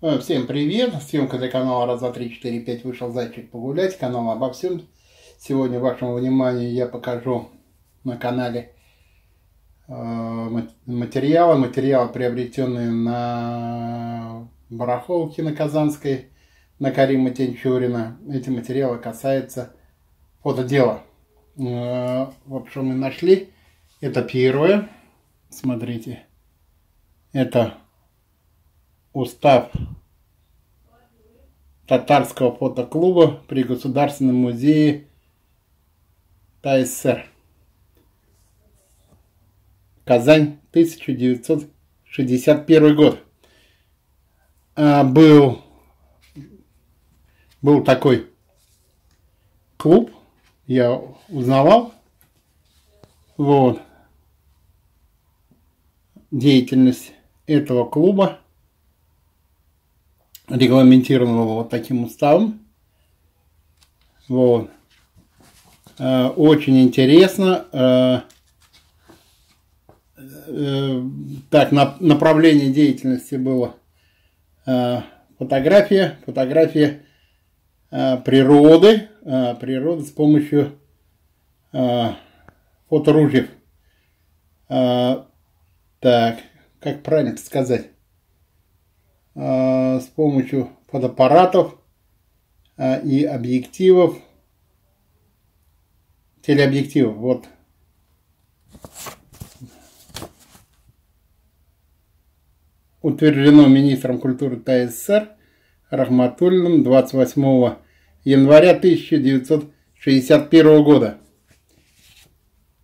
Всем привет! Съемка для канала раз, два, три, четыре, пять. Вышел зайчик погулять. Канал обо всем. Сегодня вашему вниманию я покажу на канале материалы, приобретенные на барахолке на Казанской, на Карима Тинчурина. Эти материалы касаются фотодела. В общем, мы нашли. Это первое. Смотрите. Это устав татарского фотоклуба при Государственном музее ТАССР. Казань, 1961 год. Был такой клуб, я узнавал. Вот. Деятельность этого клуба регламентировано вот таким уставом. Вот. Очень интересно. Так, направление деятельности было фотография природы с помощью фоторужьев. Так, как правильно сказать? С помощью фотоаппаратов и объективов, телеобъективов. Вот. Утверждено министром культуры ТАССР Рахматуллиным 28 января 1961 года.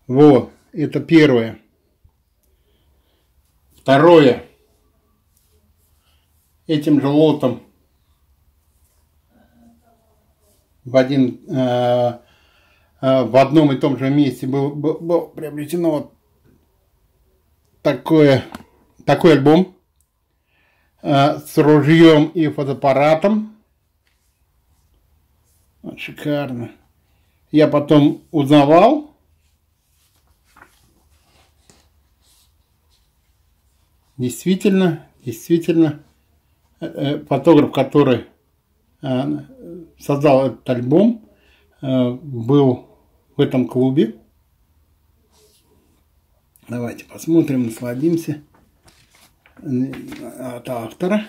Вот, это первое. Второе. Этим же лотом в одном и том же месте был приобретено вот такой альбом с ружьем и фотоаппаратом. Вот, шикарно. Я потом узнавал. Действительно. Фотограф, который создал этот альбом, был в этом клубе. Давайте посмотрим, насладимся от автора.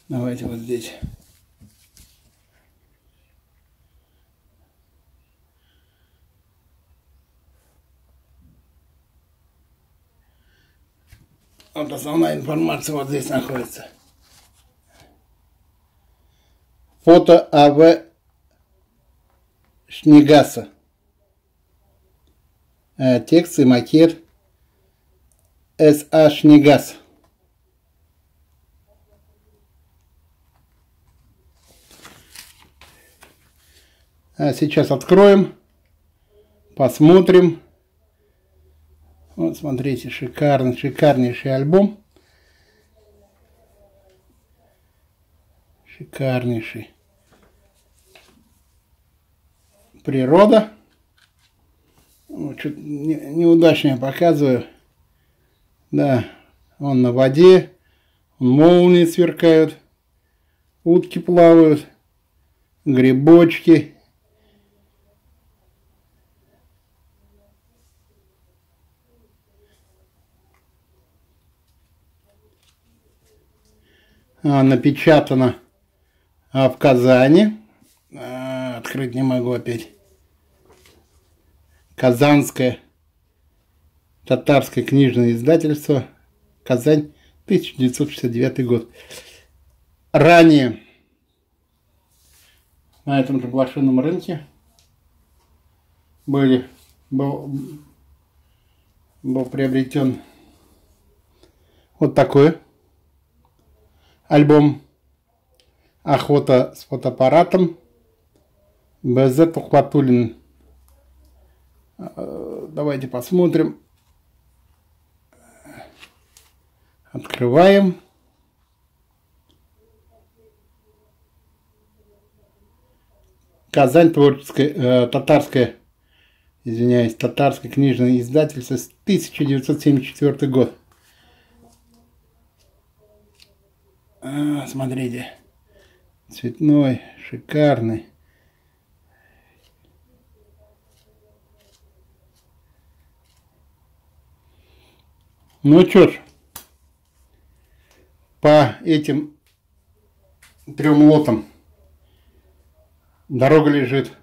Давайте вот здесь. Вот основная информация вот здесь находится. Фото А.В. Шнегаса. Текст и макет С.А. Шнегас. Сейчас откроем, посмотрим. Вот смотрите, шикарнейший альбом. Шикарнейший. Природа. Что-то неудачно я показываю. Да, он на воде. Молнии сверкают. Утки плавают. Грибочки. Напечатано в Казани. Открыть не могу опять. Казанское татарское книжное издательство. Казань, 1969 год. Ранее на этом же блошином рынке был приобретен вот такой альбом «Охота с фотоаппаратом» Б.З. Тухватуллин. Давайте посмотрим. Открываем. Казань, татарское книжное издательство, 1974 год. Смотрите. Цветной, шикарный. Ну что ж, по этим 3 лотам дорога лежит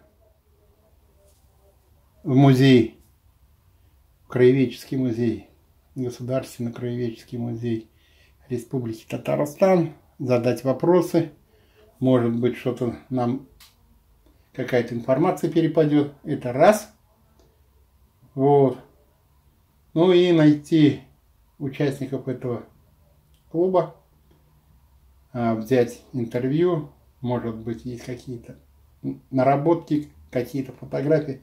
в музей, краеведческий музей, Государственный краеведческий музей Республики Татарстан. Задать вопросы, может быть, что-то нам, какая-то информация перепадет. Это раз. Вот. Ну и найти участников этого клуба, взять интервью, может быть, есть какие-то наработки, какие-то фотографии,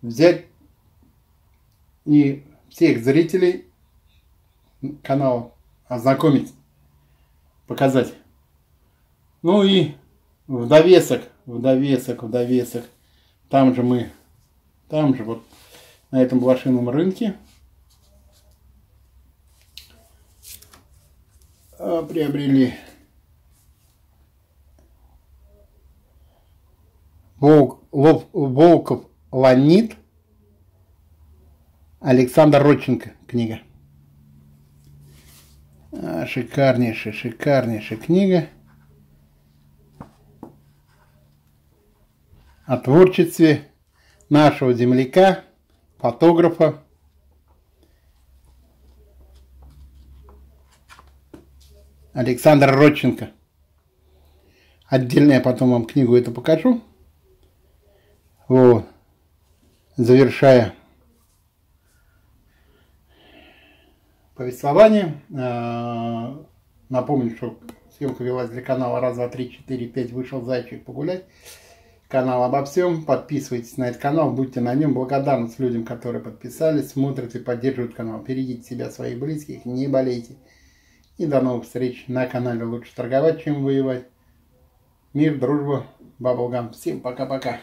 взять и всех зрителей канала ознакомить, показать. Ну и в довесок, там же вот на этом блошином рынке приобрели Волков Леонид, Александр Родченко книга. Шикарнейшая книга о творчестве нашего земляка, фотографа Александра Родченко. Отдельно я потом вам книгу эту покажу. Вот. Завершая повествование, напомню, что съемка велась для канала «Раз, два, три, четыре, пять, вышел зайчик погулять». Канал обо всем. Подписывайтесь на этот канал, будьте на нем. Благодарность людям, которые подписались, смотрят и поддерживают канал. Берегите себя, своих близких, не болейте. И до новых встреч на канале «Лучше торговать, чем воевать». Мир, дружба, баблгам. Всем пока-пока.